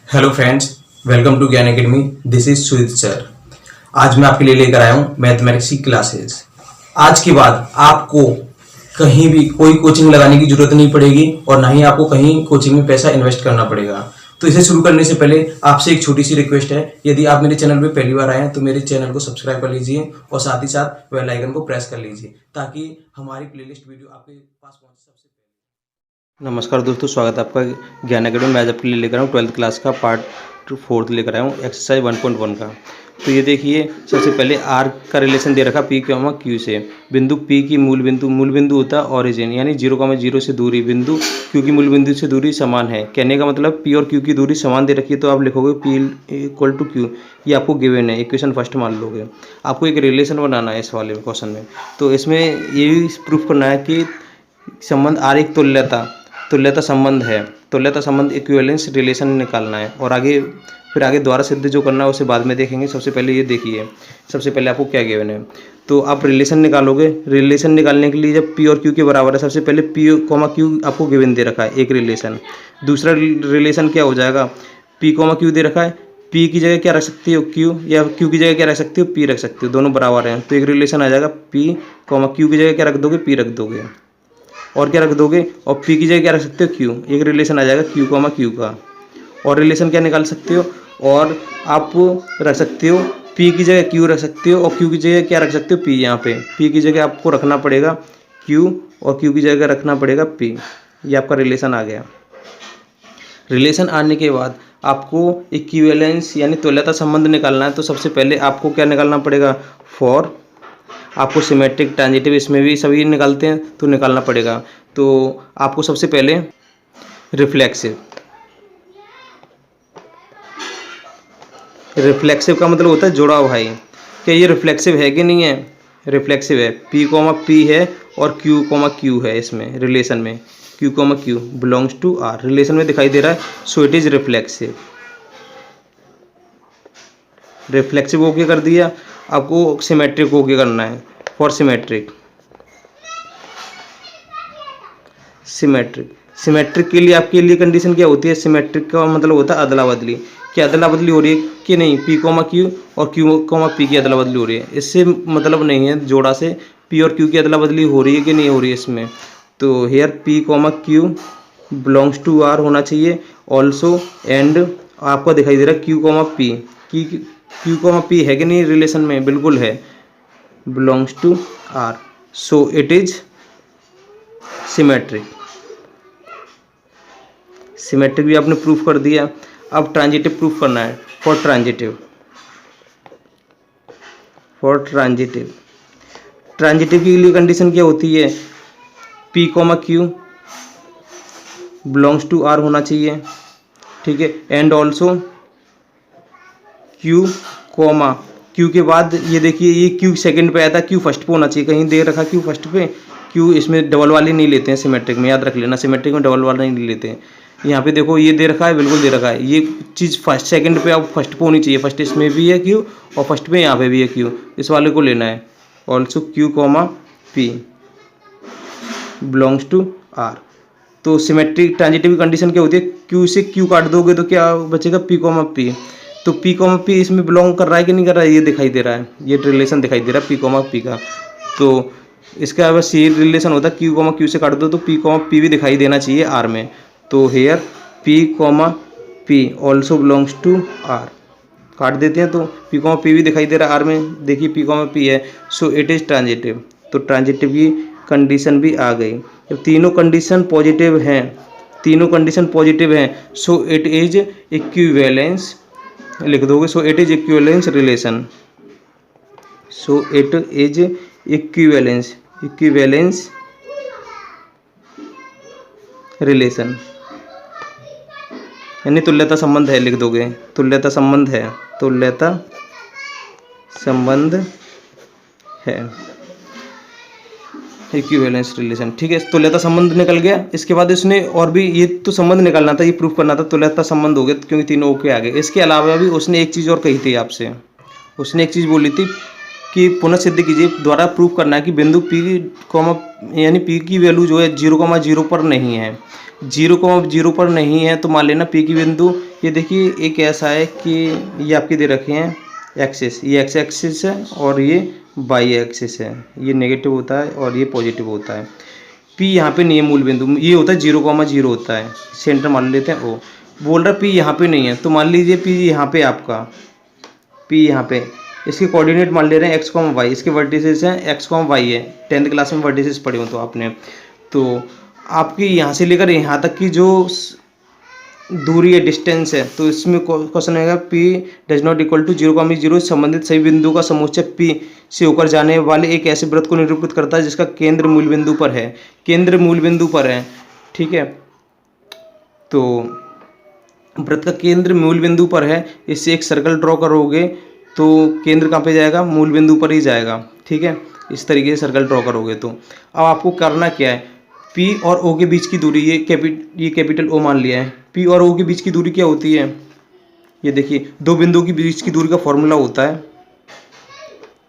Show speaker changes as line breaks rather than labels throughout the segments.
Hello friends, welcome to ज्ञान academy. This is Sujit sir. आज मैं आपके लिए लेकर आया हूँ मैथमेटिक्स की क्लासेस। आज के बाद आपको कहीं भी कोई कोचिंग लगाने की जरूरत नहीं पड़ेगी और ना ही आपको कहीं कोचिंग में पैसा इन्वेस्ट करना पड़ेगा। तो इसे शुरू करने से पहले आपसे एक छोटी सी रिक्वेस्ट है, यदि आप मेरे चैनल पर पहली बार आए हैं तो मेरे चैनल को सब्सक्राइब कर लीजिए और साथ ही साथ बेल आइकन को प्रेस कर लीजिए ताकि हमारी प्लेलिस्ट वीडियो आपके पास पहुंचे सबसे पहले। नमस्कार दोस्तों, स्वागत है आपका ज्ञान अकेडमी में। आज आपके लिए लेकर आया हूँ 12th क्लास का पार्ट 4 लेकर आया हूँ, एक्सरसाइज 1.1 का। तो ये देखिए, सबसे पहले आर का रिलेशन दे रखा पी क्यू से। बिंदु पी की मूल बिंदु होता है ऑरिजिन, यानी 0,0 से दूरी बिंदु क्यू की मूल बिंदु से दूरी समान है। कहने का मतलब पी और क्यू की दूरी समान दे रखी है, तो आप लिखोगे पी इक्वल टू क्यू। ये आपको गिवन है, इक्वेशन फर्स्ट मान लोगे। आपको एक रिलेशन बनाना है इस वाले क्वेश्चन में। तो इसमें ये भी प्रूफ करना है कि संबंध आर एक तुल्यता संबंध है। तुल्यता संबंध इक्विवेलेंस रिलेशन निकालना है और फिर आगे द्वारा सिद्ध जो करना है उसे बाद में देखेंगे। सबसे पहले ये देखिए, सबसे पहले आपको क्या गिवन है। तो आप रिलेशन निकालोगे। रिलेशन निकालने के लिए जब पी और क्यू के बराबर है, सबसे पहले पी कॉमा क्यू आपको गिवन दे रखा है एक रिलेशन। दूसरा रिलेशन क्या हो जाएगा, पी कॉमा क्यू दे रखा है, पी की जगह क्या रख सकती हो क्यू, या क्यू की जगह क्या रख सकती हो पी रख सकती हो, दोनों बराबर हैं। तो एक रिलेशन आ जाएगा पी कॉमा क्यू की जगह क्या रख दोगे, पी रख दोगे। और क्या रख दोगे, और पी की जगह क्या रख सकते हो क्यू। एक रिलेशन आ जाएगा क्यू कॉमा क्यू का। और रिलेशन क्या निकाल सकते हो, और आप रख सकते हो पी की जगह क्यू रख सकते हो और क्यू की जगह क्या रख सकते हो पी। यहाँ पे पी की जगह आपको रखना पड़ेगा क्यू और क्यू की जगह रखना पड़ेगा पी। ये आपका रिलेशन आ गया। रिलेशन आने के बाद आपको इक्विवेलेंस यानी तुल्यता संबंध निकालना है। तो सबसे पहले आपको क्या निकालना पड़ेगा, फॉर आपको सिमेट्रिक ट्रांजिटिव, इसमें भी सभी निकालते हैं तो निकालना पड़ेगा। तो आपको सबसे पहले रिफ्लेक्सिव का मतलब होता है जुड़ा हुआ भाई। क्या ये रिफ्लेक्सिव है कि नहीं है, रिफ्लेक्सिव है। पी कॉमा पी है और क्यू कॉमा क्यू है इसमें रिलेशन में। Q comma Q belongs to R relation में दिखाई दे रहा है, so it is reflexive. Reflexive okay कर दिया। आपको सिमेट्रिक ओके करना है। फॉर सिमेट्रिक के लिए आपके लिए कंडीशन क्या होती है, सिमेट्रिक का मतलब होता है अदला बदली। क्या अदला बदली हो रही है कि नहीं, पी कॉमा क्यू और क्यू कॉमा पी की अदला बदली हो रही है। इससे मतलब नहीं है जोड़ा से पी और क्यू की अदला बदली हो रही है कि नहीं हो रही है इसमें। तो here P comma Q belongs to R होना चाहिए ऑल्सो। एंड आपको दिखाई दे रहा है Q comma P, Q comma P है कि नहीं रिलेशन में, बिल्कुल है, belongs to R, so it is symmetric. Symmetric भी आपने प्रूफ कर दिया। अब ट्रांजिटिव प्रूफ करना है। फॉर ट्रांजिटिव के लिए कंडीशन क्या होती है, P comma Q belongs to R होना चाहिए, ठीक है। And also Q comma Q के बाद ये देखिए, ये क्यू सेकंड पे आया था, क्यू फर्स्ट पे होना चाहिए। कहीं दे रखा क्यू फर्स्ट पे, क्यू इसमें डबल वाली नहीं लेते हैं सिमेट्रिक में, याद रख लेना, सिमेट्रिक में डबल वाला नहीं लेते हैं। यहाँ पे देखो ये दे रखा है, बिल्कुल दे रखा है। ये चीज़ फर्स्ट सेकंड पे अब फर्स्ट पे होनी चाहिए। फर्स्ट इसमें भी है क्यू और फर्स्ट पे यहाँ पे भी है क्यू, इस वाले को लेना है। Also Q comma P belongs to R. तो सिमेट्रिक ट्रांजिटिव की कंडीशन क्या होती है, क्यू से क्यू काट दोगे तो क्या बचेगा, पी कॉमा पी। तो पी कॉमा पी इसमें बिलोंग कर रहा है कि नहीं कर रहा है, ये दिखाई दे रहा है, ये रिलेशन दिखाई दे रहा है पी कॉमा पी का। तो इसका बस ये रिलेशन होता है, क्यू कॉमा क्यू से काट दो तो पी कॉमा पी भी दिखाई देना चाहिए आर में। तो here P comma P also belongs to R, काट देते हैं तो पी कॉमा पी भी दिखाई दे रहा है आर में, देखिए पी कॉमा पी है, सो इट इज़ ट्रांजिटिव। तो ट्रांजिटिव की कंडीशन भी आ गई। जब तीनों कंडीशन पॉजिटिव हैं, सो इट इज इक्विवेलेंस लिख दोगे, सो it is equivalence relation, so it is equivalence relation, यानी तुल्यता संबंध है लिख दोगे। तुल्यता संबंध है इक्विवेलेंस रिलेशन, ठीक है। तुल्यता संबंध निकल गया। इसके बाद इसने और भी, ये तो संबंध निकालना था, ये प्रूफ करना था, तुल्यता संबंध हो गया क्योंकि तीनों ओके आ गए। इसके अलावा भी उसने एक चीज़ और कही थी आपसे, उसने एक चीज़ बोली थी कि पुनः सिद्ध कीजिए, द्वारा प्रूफ करना है कि बिंदु पी कॉमा यानी पी की वैल्यू जो है 0,0 पर नहीं है। 0,0 पर नहीं है तो मान लेना P की बिंदु, ये देखिए एक ऐसा है कि ये आपके दे रखे हैं एक्सिस, ये एक्स एक्सिस है और ये वाई एक्सिस है, ये नेगेटिव होता है और ये पॉजिटिव होता है। P यहाँ पे नहीं है मूल बिंदु, ये होता है 0,0 होता है, सेंटर मान लेते हैं ओ। बोल रहा P यहाँ पे नहीं है तो मान लीजिए P यहाँ पे आपका, P यहाँ पे, इसके कोऑर्डिनेट मान ले रहे हैं x, y, इसके वर्टिसेस हैं x, y है। 10th क्लास में वर्टिसेस पढ़े हो तो आपने, तो आपकी यहाँ से लेकर यहाँ तक की जो दूरी है, डिस्टेंस है, तो इसमें क्वेश्चन आएगा P does not equal to 0,0, संबंधित सभी बिंदु का समोच्चय P से होकर जाने वाले एक ऐसे वृत्त को निरूपित करता है जिसका केंद्र मूल बिंदु पर है। केंद्र मूल बिंदु पर है, ठीक है। तो वृत्त का केंद्र मूल बिंदु पर है, इससे एक सर्कल ड्रॉ करोगे तो केंद्र कहाँ पे जाएगा, मूल बिंदु पर ही जाएगा, ठीक है। इस तरीके से सर्कल ड्रॉ करोगे तो अब आपको करना क्या है, P और O के बीच की दूरी, ये कैपिटल O मान लिया है। P और O के बीच की दूरी क्या होती है, ये देखिए दो बिंदुओं के बीच की दूरी का फॉर्मूला होता है,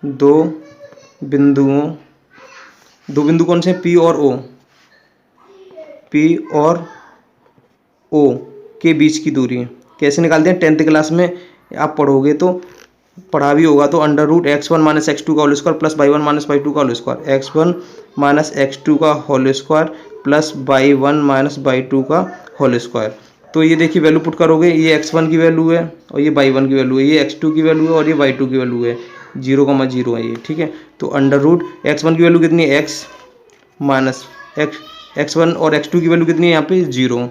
दो बिंदु कौन से हैं, P और O, P और O के बीच की दूरी कैसे निकालते हैं, 10th क्लास में आप पढ़ोगे तो पढ़ा भी होगा, तो √x1 - x2 का whole square plus y1 - y2 का होल स्क्वायर, x1 - x2 का whole square plus y1 - y2 का होल स्क्वायर। तो ये देखिए वैल्यू पुट करोगे, ये x1 की वैल्यू है और ये y1 की वैल्यू है, ये x2 की वैल्यू है और ये y2 की वैल्यू है, 0,0 है ये, ठीक है। तो √x1 की वैल्यू कितनी है, x माइनस x1 और x2 की वैल्यू कितनी है यहाँ पे 0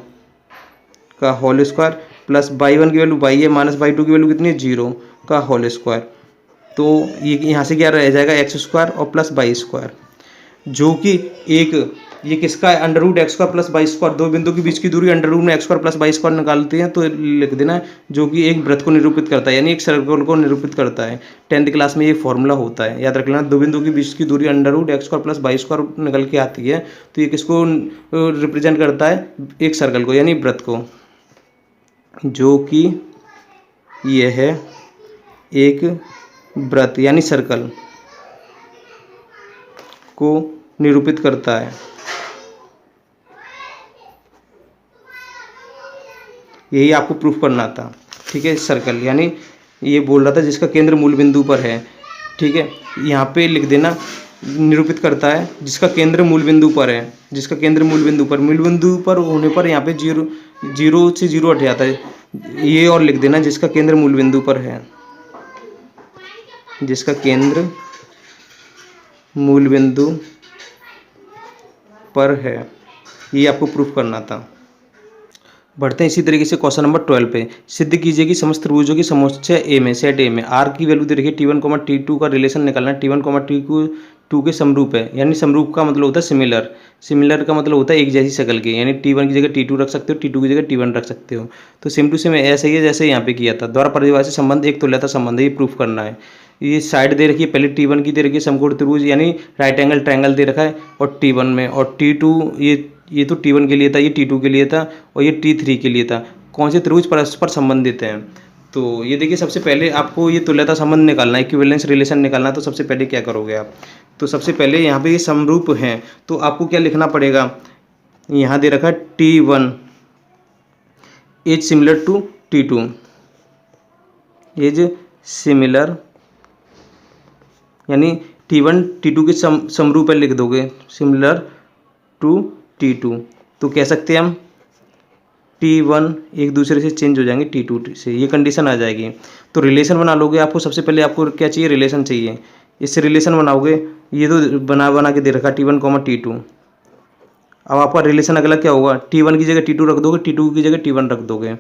का होल स्क्वायर प्लस y1 की वैल्यू y है माइनस y2 की वैल्यू कितनी है 0 का होल स्क्वायर। तो ये यहाँ से क्या रह जाएगा, x² और प्लस y², जो कि ये किसका है, √x² प्लस y², दो बिंदु के बीच की दूरी √x² प्लस y² निकालते हैं तो लिख देना, जो कि एक वृत्त को निरूपित करता है, यानी एक सर्कल को निरूपित करता है। 10th क्लास में ये फॉर्मूला होता है, याद रख लेना। दो बिंदु के बीच की दूरी √x² प्लस y² निकल के आती है, तो ये किसको रिप्रेजेंट करता है, एक सर्कल को, यानी वृत्त को, जो कि यह है एक वृत्त यानी सर्कल को निरूपित करता है। यही आपको प्रूफ करना था, ठीक है। सर्कल यानी ये बोल रहा था जिसका केंद्र मूल बिंदु पर है, ठीक है। यहाँ पे लिख देना, निरूपित करता है जिसका केंद्र मूल बिंदु पर है, जिसका केंद्र मूल बिंदु पर होने पर यहाँ पे 0 से 0 हट जाता है, ये और लिख देना जिसका केंद्र मूल बिंदु पर है, जिसका केंद्र मूल बिंदु पर है, ये आपको प्रूफ करना था। बढ़ते हैं इसी तरीके से क्वेश्चन नंबर 12 पे। सिद्ध कीजिए कि समस्त त्रिभुजों की समोच्चय ए में, सेट ए में आर की वैल्यू दे रखी है, T1, T2 का रिलेशन निकालना है, T1, T2 के समरूप है, यानी समरूप का मतलब होता है सिमिलर, सिमिलर का मतलब होता है एक जैसी शक्ल के, यानी T1 की जगह T2 रख सकते हो, T2 की जगह T1 रख सकते हो। तो सेम टू सेम ऐसा ही है जैसे यहाँ पे किया था। द्वारा परिभाषित संबंध एक तुल्यता संबंध है, ये प्रूफ करना है। ये साइड दे रखी है, पहले T1 की दे रखी है समकोण त्रिभुज, यानी राइट एंगल ट्रायंगल दे रखा है, और T1 में, और T2 ये तो T1 के लिए था, ये T2 के लिए था और ये T3 के लिए था। कौन से त्रिभुज परस्पर संबंधित हैं, तो ये देखिए सबसे पहले आपको ये तुल्यता संबंध निकालना है, इक्विवेलेंस रिलेशन निकालना है। तो सबसे पहले क्या करोगे आप, तो सबसे पहले यहाँ पे ये समरूप हैं, तो आपको क्या लिखना पड़ेगा, यहाँ दे रखा है T1 is similar to T2, is similar, यानी T1 T2 के समरूप है लिख दोगे, सिमिलर टू T2। तो कह सकते हैं हम T1 एक दूसरे से चेंज हो जाएंगे T2 से, ये कंडीशन आ जाएगी। तो रिलेशन बना लोगे, आपको सबसे पहले आपको क्या चाहिए, रिलेशन चाहिए, इससे रिलेशन बनाओगे। ये तो बना के दे रखा T1, T2। अब आपका रिलेशन अगला क्या होगा, T1 की जगह T2 रख दोगे, T2 की जगह T1 रख दोगे। अब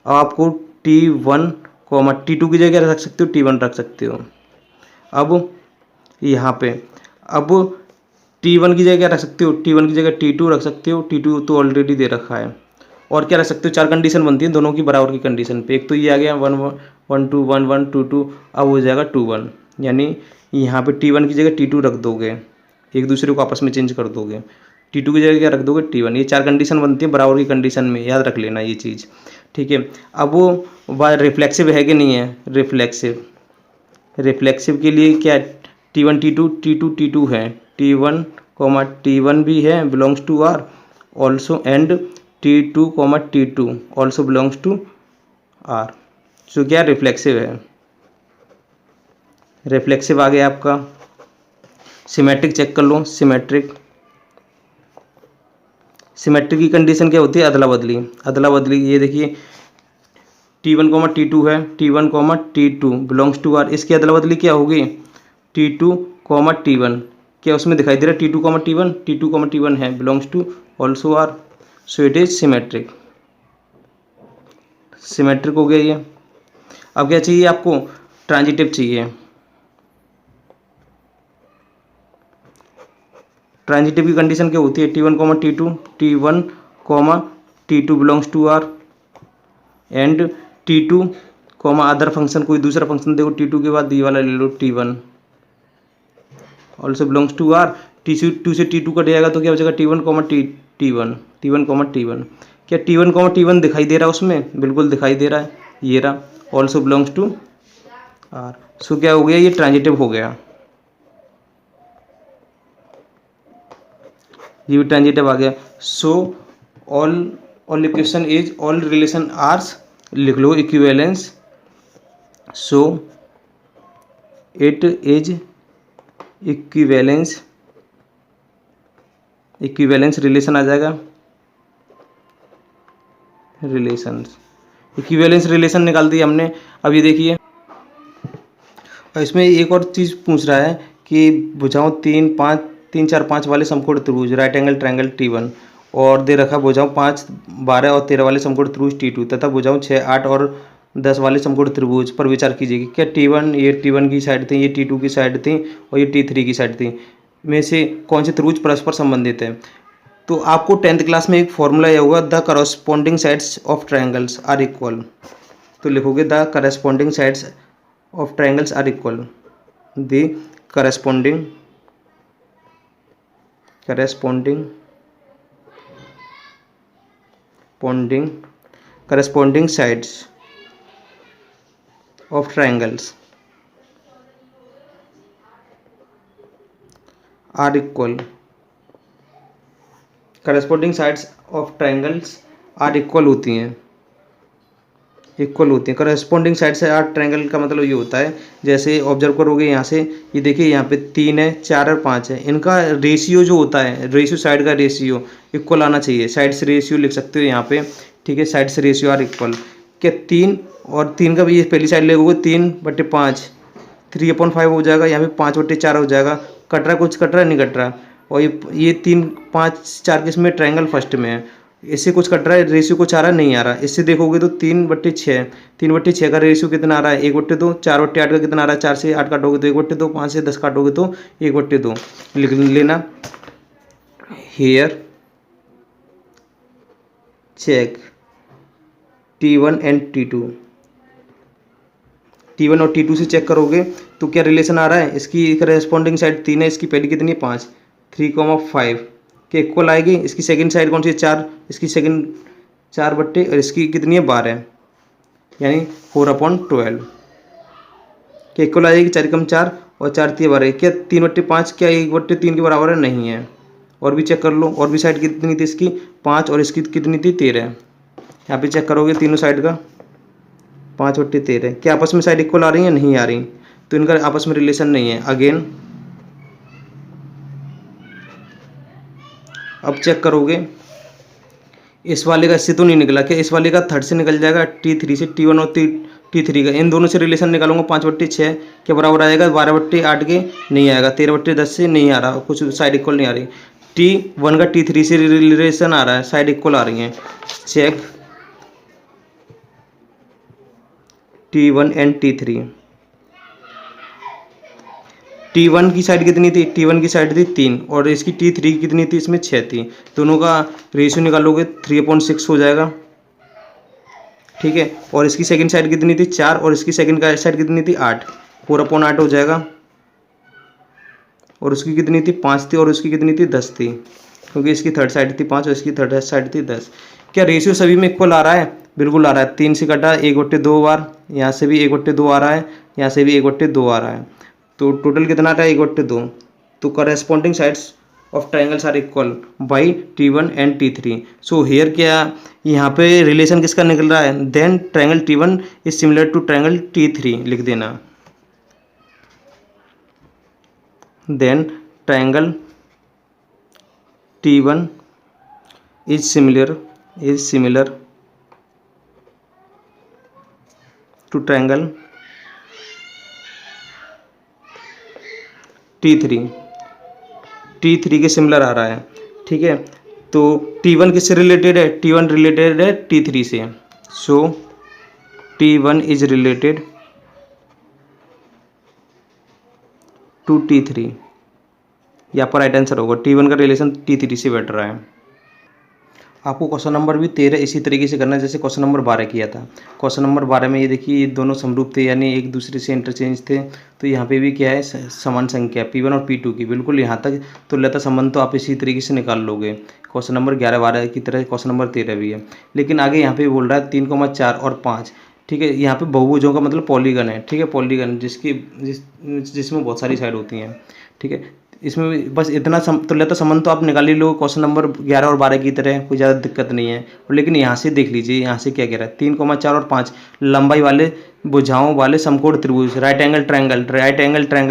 आपको T1, T2 की जगह रख सकते हो, T1 रख सकते हो। अब यहाँ पे अब T1 की जगह क्या रख सकते हो, T1 की जगह T2 रख सकते हो, T2 तो ऑलरेडी दे रखा है। और क्या रख सकते हो, चार कंडीशन बनती है दोनों की बराबर की कंडीशन पे। एक तो ये आ गया 1 1 2 1 1 2 2, अब हो जाएगा 2 1, यानी यहाँ पे T1 की जगह T2 रख दोगे, एक दूसरे को आपस में चेंज कर दोगे। T2 की जगह क्या रख दोगे, T1। ये चार कंडीशन बनती है बराबर की कंडीशन में, याद रख लेना ये चीज़, ठीक है। अब वो रिफ्लेक्सिव है कि नहीं है, रिफ्लेक्सिव के लिए क्या T1 T2 T2 T2 है, T1 T1 भी है, belongs to R also, and T2 comma T2 also belongs to R। जो क्या रिफ्लेक्सिव है। रिफ्लेक्सिव आ गया आपका। सिमेट्रिक चेक कर लो। सिमेट्रिक की कंडीशन क्या होती है, अदला बदली। अदला बदली ये देखिए T1 कॉमा T2 है, T1 comma T2 belongs to R। इसकी अदला बदली क्या होगी, T2 कॉमा T1। क्या उसमें दिखाई दे रहा है T2 comma T1, T2 comma T1 है, belongs to also R, so it is symmetric. Symmetric हो गया ये। अब क्या चाहिए आपको, ट्रांजिटिव चाहिए। ट्रांजिटिव की कंडीशन क्या होती है, T1 comma T2, T1 comma T2 belongs to R and T2 comma other function, कोई दूसरा फंक्शन देखो T2 के बाद ये वाला ले लो T1 also belongs to R। T2 से T2 कट जाएगा तो क्या हो जाएगा T1 comma T1, T1 comma T1। क्या T1 कॉमा T1 दिखाई दे रहा है उसमें, बिल्कुल दिखाई दे रहा है, ये रहा ऑल्सो बिलोंग्स टू R। सो क्या हो गया, ये ट्रांजिटिव हो गया, ये भी ट्रांजिटिव आ गया। So all equation is all relation are, लिख लो equivalence. So it is equivalence relation आ जाएगा। रिलेशंस इक्विवेलेंस रिलेशन निकाल दिया हमने। अब ये देखिए इसमें एक और चीज़ पूछ रहा है कि भुजाओं 3, 4, 5 वाले समकोण त्रिभुज राइट एंगल ट्रायंगल T1 और दे रखा भुजाओं 5, 12 और 13 वाले समकोण त्रिभुज T2 तथा भुजाओं 6, 8 और 10 वाले समकोण त्रिभुज पर विचार कीजिए। क्या T1 ये T1 की साइड थी, ये T2 की साइड थी और ये T3 की साइड थी, में से कौन से त्रिभुज परस्पर संबंधित है। तो आपको 10th क्लास में एक फॉर्मूला यह होगा, the corresponding sides of triangles are equal. तो लिखोगे the corresponding sides of triangles are equal, the corresponding sides of triangles are equal। Corresponding sides of triangles are equal होती हैं, करस्पॉन्डिंग साइड से are triangle का मतलब ये होता है, जैसे ऑब्जर्व करोगे यहाँ से, ये देखिए यहाँ पे 3 है, 4 और 5 है, इनका रेशियो जो होता है, रेशियो साइड का रेशियो इक्वल आना चाहिए। साइड से रेशियो लिख सकते हो यहाँ पे, ठीक है, साइड से रेशियो आर इक्वल। क्या 3 और 3 का भी ये पहली साइड लगोगे 3/5, 3/5 हो जाएगा, यहाँ पे 5/4 हो जाएगा। कट रहा, कुछ कट रहा नहीं कट रहा। और ये 3, 5, 4 किस में ट्रायंगल फर्स्ट में है, इससे कुछ कट रहा है, रेशियो कुछ आ रहा नहीं आ रहा। इससे देखोगे तो 3/6, 3/6 का रेशियो कितना आ रहा है 1/2, 4/8 का कितना आ रहा है, 4 से 8 काटोगे तो 1/2, 5 से 10 काटोगे तो 1/2 लिख लेना। Hair check T1 and T1 और T2 से चेक करोगे तो क्या रिलेशन आ रहा है, इसकी करस्पॉन्डिंग साइड 3 है, इसकी पहली कितनी है 5, 3,5 के इक्वल आएगी। इसकी सेकंड साइड कौन सी है 4, इसकी सेकंड 4 बट्टे और इसकी कितनी है 12, यानी 4/12 के इक्वल आ जाएगी। 4×4 और 4×3 क्या 3/5 क्या 1/3 के बराबर है, नहीं है। और भी चेक कर लो, और भी साइड कितनी थी इसकी 5 और इसकी कितनी थी 13। यहाँ पे चेक करोगे तीनों साइड का 5/13, क्या आपस में साइड इक्वल आ रही है, नहीं आ रही, तो इनका आपस में रिलेशन नहीं है। अगेन अब चेक करोगे इस वाले का इससे तो नहीं निकला, क्या इस वाले का थर्ड से निकल जाएगा T3 से, T1 और T3 का, इन दोनों से रिलेशन निकालूंगा 5/6 के बराबर आ जाएगा, 12/8 के नहीं आएगा, 13/10 से नहीं आ रहा, कुछ साइड इक्वल नहीं आ रही। T1 का T3 से रिलेशन आ रहा है, साइड इक्वल आ रही है। Check T1 and T3। T1 की साइड कितनी थी, T1 की साइड थी 3 और इसकी T3 की कितनी थी, इसमें 6 थी। दोनों का रेशियो निकालोगे 3/6 हो जाएगा, ठीक है। और इसकी सेकंड साइड कितनी थी 4 और इसकी सेकंड साइड कितनी थी 8, 4/8 हो जाएगा। और उसकी कितनी थी 5 थी और उसकी कितनी थी 10 थी, क्योंकि इसकी थर्ड साइड थी 5 और इसकी थर्ड साइड थी 10। क्या रेशियो सभी में इक्वल आ रहा है, बिल्कुल आ रहा है। 3 से कटा 1/2 बार, यहाँ से भी 1/2 आ रहा है, यहाँ से भी 1/2 आ रहा है, तो टोटल कितना आ रहा है 1/2। तो corresponding sides of triangles are equal by T1 and T3। So here क्या यहाँ पे रिलेशन किसका निकल रहा है, then triangle T1 is similar to triangle T3 लिख देना, then triangle T1 is similar to triangle T3 के सिमिलर आ रहा है, ठीक है। तो T1 किससे रिलेटेड है, T1 रिलेटेड है T3 से, सो T1 is related to T3, यहाँ पर राइट आंसर होगा। T1 का रिलेशन T3 से बैठ रहा है। आपको क्वेश्चन नंबर भी 13 इसी तरीके से करना है जैसे क्वेश्चन नंबर 12 किया था। क्वेश्चन नंबर 12 में ये देखिए ये दोनों समरूप थे, यानी एक दूसरे से इंटरचेंज थे। तो यहाँ पे भी क्या है, समान संख्या P1 और P2 की, बिल्कुल यहाँ तक तुल्यता संबंध तो आप इसी तरीके से निकाल लोगे। क्वेश्चन नंबर 11-12 की तरह क्वेश्चन नंबर 13 भी है। लेकिन आगे यहाँ पे बोल रहा है 3,4 और 5, ठीक है। यहाँ पे बहुभुजों का मतलब पॉलीगन है, ठीक है, पॉलीगन जिसमें बहुत सारी साइड होती हैं, ठीक है। इसमें बस इतना तुल्यता संबंध तो आप निकाल ही लो क्वेश्चन नंबर 11 और 12 की तरह, कोई ज़्यादा दिक्कत नहीं है। और लेकिन यहाँ से देख लीजिए, यहाँ से क्या कह रहा है, 3,4 और 5 लंबाई वाले भुजाओं वाले समकोण त्रिभुज, राइट एंगल ट्रायंगल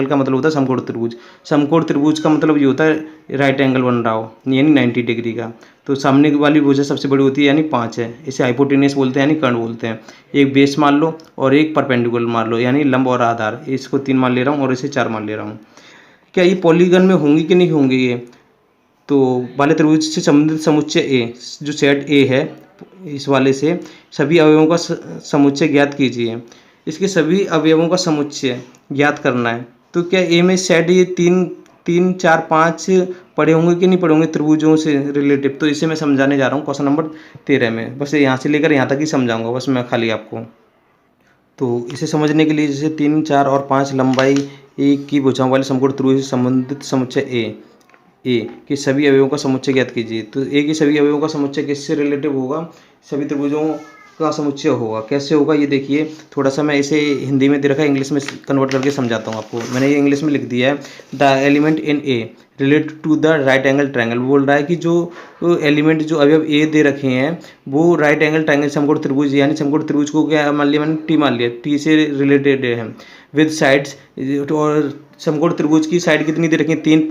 का मतलब होता है समकोण त्रिभुज। समकोण त्रिभुज का मतलब ये होता है राइट एंगल बन रहा हो, यानी 90 डिग्री का। तो सामने वाली भुजा सबसे बड़ी होती है, यानी 5 है। इसे हाइपोटेनियस बोलते हैं, यानी कर्ण बोलते हैं। एक बेस मान लो और एक परपेंडिकुलर मान लो, यानी लंब और आधार। इसको 3 मान ले रहा हूँ और इसे 4 मान ले रहा हूँ। क्या ये पॉलीगन में होंगी कि नहीं होंगी ये, तो वाले त्रिभुज से संबंधित समुच्चय ए, जो सेट ए है, इस वाले से सभी अवयवों का समुच्चय ज्ञात कीजिए। इसके सभी अवयवों का समुच्चय ज्ञात करना है। तो क्या ए में सेट ये 3, 4, 5 पढ़े होंगे कि नहीं पढ़े होंगे त्रिभुजों से रिलेटिव, तो इसे मैं समझाने जा रहा हूँ क्वेश्चन नंबर 13 में। बस यहाँ से लेकर यहाँ तक ही समझाऊंगा बस मैं खाली आपको। तो इसे समझने के लिए जैसे 3, 4 और 5 लंबाई एक की भुजाओं वाले समकोण त्रिभुज से संबंधित समुच्चय ए के सभी अवयवों का समुच्चय ज्ञात कीजिए। तो ए के सभी अवयवों का समुच्चय किससे रिलेटिव होगा, सभी त्रिभुजों का समुच्चय होगा। कैसे होगा ये देखिए, थोड़ा सा मैं इसे हिंदी में दे रखा है, इंग्लिश में कन्वर्ट करके समझाता हूँ आपको। मैंने ये इंग्लिश में लिख दिया है, the element in A related to the right angle triangle. बोल रहा है कि जो एलिमेंट जो अवयव ए दे रखे हैं वो राइट एंगल ट्रायंगल समकोण त्रिभुज, यानी समकोण त्रिभुज को क्या मान लिया मैंने, टी मान लिया, टी से रिलेटेड है विद साइड्स। और समकोण त्रिभुज की साइड कितनी दे रखी है, 3,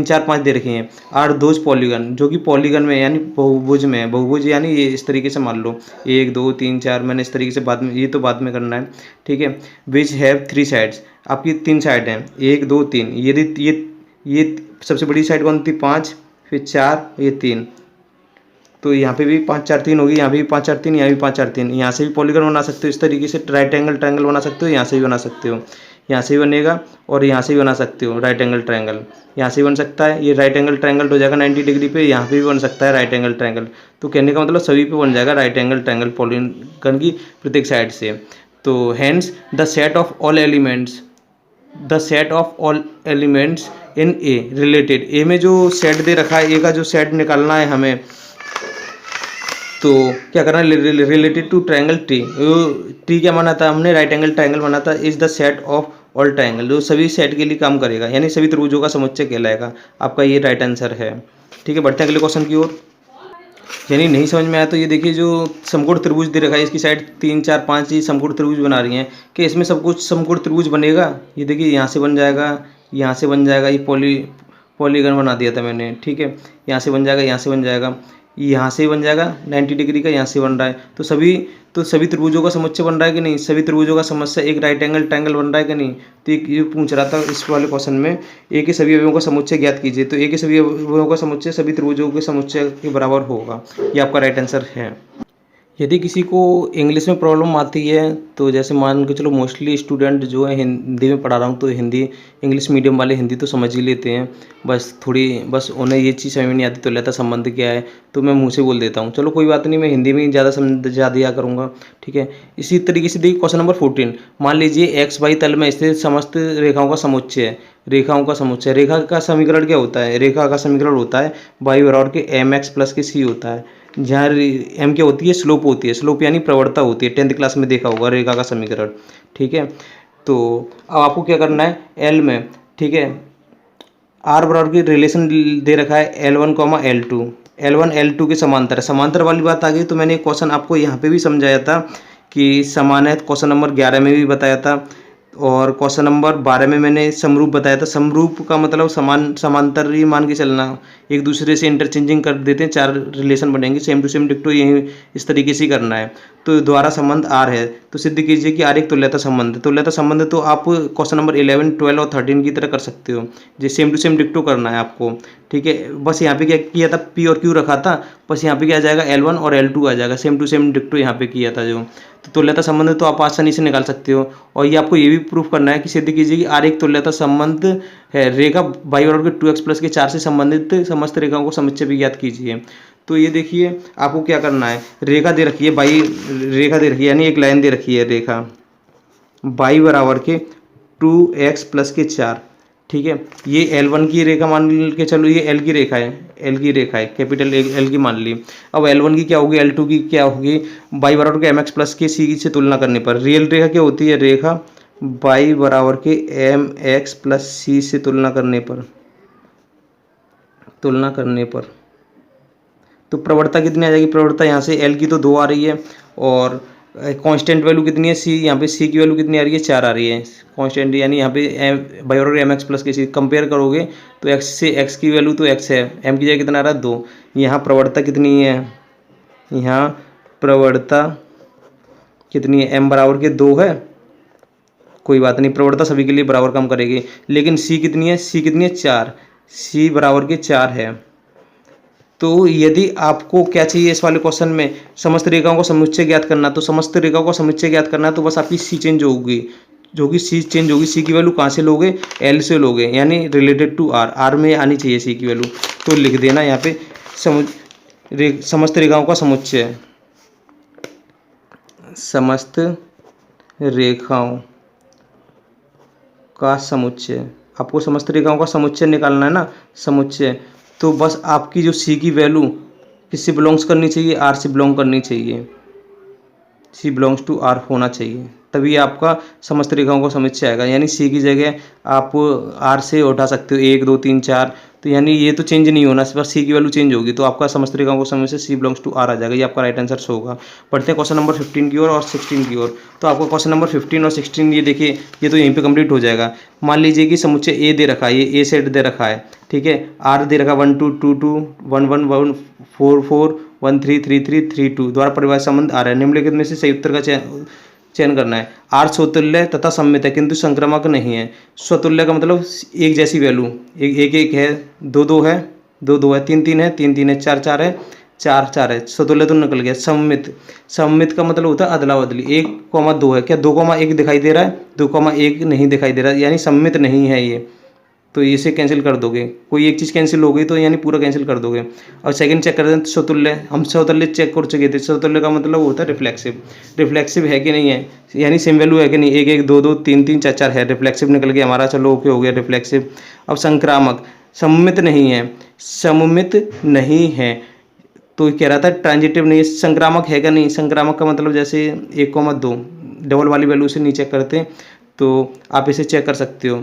4, 5 दे रखे हैं। आर दोज पॉलीगन, जो कि पॉलीगन में यानी बहुभुज में है। बहुभुज यानी ये इस तरीके से मान लो 1, 2, 3, 4, मैंने इस तरीके से बाद में, ये तो बाद में करना है, ठीक है। विच हैव 3 साइड्स, आपकी 3 साइड हैं, 1, 2, 3। ये सबसे बड़ी साइड कौन थी, 5, फिर 4, ये 3। तो यहाँ पे भी 5, 4, 3 होगी, यहाँ भी 5, 4, 3, यहाँ भी 5, 4, 3। यहाँ से भी पॉलीगन बना सकते हो इस तरीके से, राइट एंगल ट्रायंगल बना सकते हो, यहाँ से भी बना सकते हो, यहाँ से भी बनेगा और यहाँ से भी बना सकते हो राइट एंगल ट्रायंगल। यहाँ से भी बन सकता है, ये राइट एंगल ट्रायंगल हो जाएगा 90 डिग्री पे, यहाँ पे भी बन सकता है राइट एंगल ट्रायंगल। तो कहने का मतलब सभी पे बन जाएगा राइट एंगल ट्रायंगल पॉलीगन की प्रत्येक साइड से। तो hence the set of all elements in A related, A में जो सेट दे रखा है, ए का जो सेट निकालना है हमें, तो क्या करना है, related to triangle T. T क्या माना था हमने, राइट एंगल ट्रायंगल माना था। Is the set of all triangle, जो सभी सेट के लिए काम करेगा, यानी सभी त्रिभुजों का समुच्चय कहलाएगा। आपका ये राइट आंसर है, ठीक है। बढ़ते हैं अगले क्वेश्चन की ओर। यानी नहीं समझ में आया तो ये देखिए, जो समकोण त्रिभुज दे रखा है, इसकी साइड 3, 4, 5 ही समकोण त्रिभुज बना रही हैं। कि इसमें सब कुछ समकोण त्रिभुज बनेगा, ये देखिए यहाँ से बन जाएगा, यहाँ से बन जाएगा, ये पॉलीगन बना दिया था मैंने, ठीक है। यहाँ से बन जाएगा, यहाँ से बन जाएगा, यहाँ से बन जाएगा 90 डिग्री का, यहाँ से बन रहा है। तो सभी त्रिभुजों का समुच्चय बन रहा है कि नहीं, सभी त्रिभुजों का समुच्चय एक राइट एंगल ट्रायंगल बन रहा है कि नहीं। तो ये पूछ रहा था इस वाले क्वेश्चन में, ए के सभी अवयवों का समुच्चय ज्ञात कीजिए। तो ए के सभी अवयवों का समुच्चय सभी त्रिभुजों के समुच्चय के बराबर होगा, ये आपका राइट आंसर है। यदि किसी को इंग्लिश में प्रॉब्लम आती है, तो जैसे मान के चलो मोस्टली स्टूडेंट जो है हिंदी में पढ़ा रहा हूँ, तो हिंदी इंग्लिश मीडियम वाले हिंदी तो समझ ही लेते हैं, बस उन्हें ये चीज़ समझ में नहीं आती तो लेता संबंध क्या है, तो मैं मुंह से बोल देता हूँ। चलो कोई बात नहीं, मैं हिंदी में ज़्यादा समझा दिया करूँगा, ठीक है। इसी तरीके से देखिए क्वेश्चन नंबर 14, मान लीजिए XY तल में स्थित समस्त रेखाओं का समुच्चय है। रेखा का समीकरण क्या होता है, रेखा का समीकरण होता है y बराबर के mx प्लस के c होता है, जहाँ m क्या होती है, स्लोप होती है, स्लोप यानी प्रवणता होती है। 10th क्लास में देखा होगा रेखा का समीकरण, ठीक है। तो अब आपको क्या करना है, L में, ठीक है, आर बराबर की रिलेशन दे रखा है L1 comma L2, L1 L2 के समांतर है। समांतर वाली बात आ गई तो मैंने क्वेश्चन आपको यहाँ पे भी समझाया था कि समान है, क्वेश्चन नंबर 11 में भी बताया था, और क्वेश्चन नंबर 12 में मैंने समरूप बताया था। समरूप का मतलब समान समांतर ही मान के चलना, एक दूसरे से इंटरचेंजिंग कर देते हैं, 4 रिलेशन बनेंगे, सेम टू सेम डिक्टो, यही इस तरीके से ही करना है। तो द्वारा संबंध आर है तो सिद्ध कीजिए कि आर एक तुल्यता संबंध है। तुल्यता संबंध तो आप क्वेश्चन नंबर 11, 12 और 13 की तरह कर सकते हो, जो सेम टू सेम डिक्टो करना है आपको। ठीक है, बस यहाँ पे क्या किया था, पी और क्यू रखा था, बस यहाँ पे क्या आ जाएगा L1 और L2 आ जाएगा, सेम टू सेम डिक्टो यहाँ पे किया था जो। तो तुल्यता संबंध तो आप आसानी से निकाल सकते हो। और ये आपको ये भी प्रूफ करना है कि सिद्ध कीजिए कि आर एक तुल्यता संबंध है। रेखा बाई बराबर के 2x प्लस के 4 से संबंधित समस्त रेखाओं को समुच्चय भी ज्ञात कीजिए। तो ये देखिए आपको क्या करना है, रेखा दे रखी है, बाई रेखा दे रखी है, यानी एक लाइन दे रखी है रेखा बाई बराबर के 2x प्लस के 4। ठीक है, ये L1 की रेखा मान के चलो, ये L की रेखा है, L की रेखा है, कैपिटल L की मान ली। अब L1 की क्या होगी, L2 की क्या होगी, बाई बराबर के mx प्लस के c से तुलना करने पर। रियल रेखा क्या होती है, रेखा बाई बराबर के mx प्लस c से तुलना करने पर तो प्रवणता कितनी आ जाएगी, प्रवणता यहाँ से L की तो 2 आ रही है, और कांस्टेंट वैल्यू कितनी है C, यहाँ पे C की वैल्यू कितनी आ रही है, 4 आ रही है कांस्टेंट, यानी यहाँ पे बाई बराबर एम एक्स प्लस के C कंपेयर करोगे तो x से x की वैल्यू तो x है, m की जगह कितना आ रहा है 2। यहाँ प्रवणता कितनी है, यहाँ प्रवणता कितनी है, m बराबर के 2 है, कोई बात नहीं, प्रवणता सभी के लिए बराबर काम करेगी। लेकिन C कितनी है, C कितनी है 4, C बराबर के 4 है। तो यदि आपको क्या चाहिए इस वाले क्वेश्चन में, समस्त रेखाओं का समुच्चय ज्ञात करना, तो समस्त रेखाओं का समुच्चय ज्ञात करना तो बस आपकी सी चेंज होगी, जो कि सी चेंज होगी, सी की वैल्यू कहाँ से लोगे, एल से लोगे, यानी रिलेटेड टू आर, आर में आनी चाहिए सी की वैल्यू। तो लिख देना यहाँ पे समस्त रेखाओं का समुच्चय, समस्त रेखाओं का समुच्चय, आपको समस्त रेखाओं का समुच्चय निकालना है ना, समुच्चय। तो बस आपकी जो सी की वैल्यू किससे बिलोंग्स करनी चाहिए, आर से बिलोंग करनी चाहिए, सी बिलोंग्स टू आर होना चाहिए, तभी आपका समस्त रेखाओं का समुच्चय आएगा। यानी सी की जगह आप आर से उठा सकते हो 1 2 3 4, तो यानी ये तो चेंज नहीं होना, बस सी की वैल्यू चेंज होगी, तो आपका समस्त रेखाओं का समुच्चय सी बिलोंग्स टू आर आ जाएगा। ये आपका राइट आंसर होगा। पढ़ते हैं क्वेश्चन नंबर 15 की ओर और 16 की ओर। तो आपका क्वेश्चन नंबर 15 और 16 ये देखिए, ये तो यहीं पे कंप्लीट हो जाएगा। मान लीजिए कि समुच्चय ए दे रखा है, ये ए सेट दे रखा है, ठीक है, आर दे रखा 1 2 2 2 1 1 1 4 4 1 3 3 3 3 2 द्वारा परिवार संबंध आ रहा है। निम्नलिखित में से सही उत्तर का चयन करना है। आर स्वतुल्य तथा सममित है किंतु संक्रामक नहीं है। स्वतुल्य का मतलब एक जैसी वैल्यू, एक एक है, 2 2 है, 2 2 है, 3 3 है, 3 3 है, 4 4 है, 4 4 है, स्वतुल्य तो निकल गया। सममित, सममित का मतलब होता है अदला बदली, 1 2 है, क्या 2 1 दिखाई दे रहा है, 2 1 नहीं दिखाई दे रहा है, यानी सममित नहीं है ये, तो इसे कैंसिल कर दोगे, कोई एक चीज़ कैंसिल हो गई तो यानी पूरा कैंसिल कर दोगे। और सेकंड चेक करते हैं स्वतुल्य, हम स्वतुल्य चेक कर चुके थे। स्वतुल्य का मतलब होता है रिफ्लेक्सिव, रिफ्लेक्सिव है कि नहीं है, यानी सेम वैल्यू है कि नहीं, 1 1 2 2 3 3 4 4 है, रिफ्लेक्सिव निकल गया हमारा, चलो ओके हो गया रिफ्लेक्सिव। अब संक्रामक, सममित नहीं है, सममित नहीं है, तो कह रहा था ट्रांजिटिव नहीं है, संक्रामक है क्या नहीं, संक्रामक का मतलब जैसे 1 2 डबल वाली वैल्यू से नहीं चेक करते, तो आप इसे चेक कर सकते हो,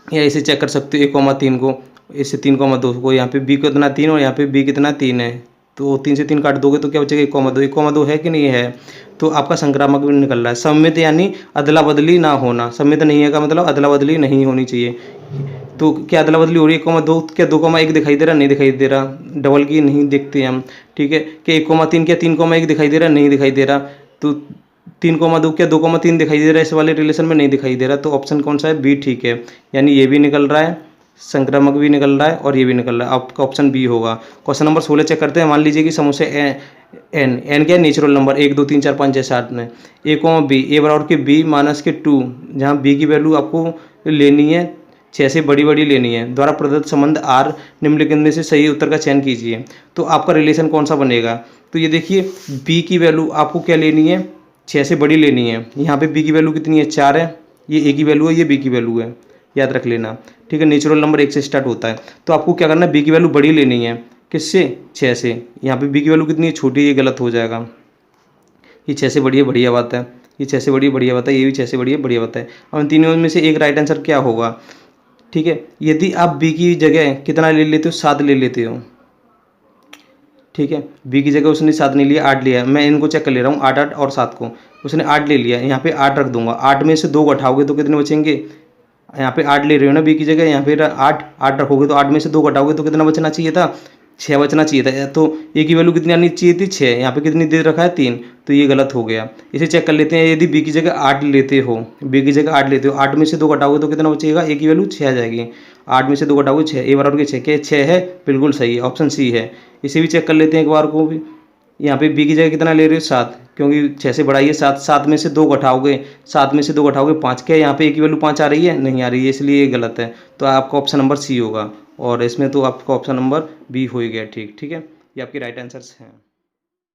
या इसे चेक कर सकते हो 1 3 को, इसे 3 2 को, यहाँ पे बी कितना 3 और यहाँ पे बी कितना 3 है, तो 3 से 3 काट दोगे तो क्या बचेगा 1 2 है कि नहीं है, तो आपका संक्रामक भी निकल रहा है। सममित यानी अदला बदली ना होना, सममित नहीं है का मतलब अदला बदली नहीं होनी चाहिए। तो क्या अदला बदली हो रही है 1 2, क्या 2 1 दिखाई दे रहा, नहीं दिखाई दे रहा, डबल की नहीं देखते हम, ठीक है, क्या 1 3, क्या 3 1 दिखाई दे रहा, नहीं दिखाई दे रहा, तो 3 2, क्या 2 3 दिखाई दे रहा है, इस वाले रिलेशन में नहीं दिखाई दे रहा, तो ऑप्शन कौन सा है, बी ठीक है, यानी ये भी निकल रहा है, संक्रामक भी निकल रहा है और ये भी निकल रहा है, आपका ऑप्शन बी होगा। क्वेश्चन नंबर 16 चेक करते हैं। मान लीजिए कि समुच्चय एन, एन क्या है, नेचुरल नंबर 1 2 3 4 5 6 7 में, ए बी, ए बराबर के बी माइनस के 2, जहाँ बी की वैल्यू आपको लेनी है 6 से बड़ी बड़ी लेनी है, द्वारा प्रदत्त संबंध आर निम्नलिखित में से सही उत्तर का चयन कीजिए। तो आपका रिलेशन कौन सा बनेगा, तो ये देखिए बी की वैल्यू आपको क्या लेनी है, 6 से बड़ी लेनी है, यहाँ पे बी की वैल्यू कितनी है 4 है, ये ए की वैल्यू है, ये बी की वैल्यू है, याद रख लेना, ठीक है, नेचुरल नंबर 1 से स्टार्ट होता है, तो आपको क्या करना है, बी की वैल्यू बड़ी लेनी है, किससे, 6 से, यहाँ पे बी की वैल्यू कितनी है, छोटी, ये गलत हो जाएगा, ये 6 से बड़ी है, बढ़िया बात है, ये 6 से बड़ी है, बढ़िया बात है, ये भी 6 से बड़ी है, बढ़िया बात है। अब इन तीनों में से एक राइट आंसर क्या होगा, ठीक है। यदि आप बी की जगह कितना ले लेते हो, 7 ले लेते हो, ठीक है, बी की जगह उसने 7 नहीं लिया, 8 लिया, मैं इनको चेक कर ले रहा हूँ, 8 8 और 7 को, उसने 8 ले लिया, यहाँ पे 8 रख दूंगा, 8 में से 2 घटाओगे तो कितने बचेंगे, यहाँ पे 8 ले रहे हो ना बी की जगह, यहाँ पे 8 8 रखोगे तो 8 में से 2 घटाओगे तो कितना बचना चाहिए था, 6 बचना चाहिए था। तो ए की वैल्यू कितनी आनी चाहिए थी, 6, यहाँ पे कितनी दे रखा है 3, तो ये गलत हो गया। इसे चेक कर लेते हैं, यदि बी की जगह 8 लेते हो, बी की जगह 8 लेते हो, 8 में से 2 घटाओगे तो कितना बचेगा, ए की वैल्यू 6 आ जाएगी, 8 में से 2 घटाओगे 6, ए बराबर के 6, क्या 6 है, बिल्कुल सही है, ऑप्शन सी है। इसे भी चेक कर लेते हैं एक बार को भी, यहाँ पे बी की जगह कितना ले रहे हो, 7, क्योंकि 6 से बड़ा ही है 7, 7 में से 2 घटाओगे, 7 में से 2 घटाओगे 5, क्या यहाँ पे ए की वैल्यू 5 आ रही है, नहीं आ रही है, इसलिए ये गलत है। तो आपका ऑप्शन नंबर सी होगा, और इसमें तो आपका ऑप्शन नंबर बी हो ही गया, ठीक है, ये आपकी राइट आंसर्स हैं।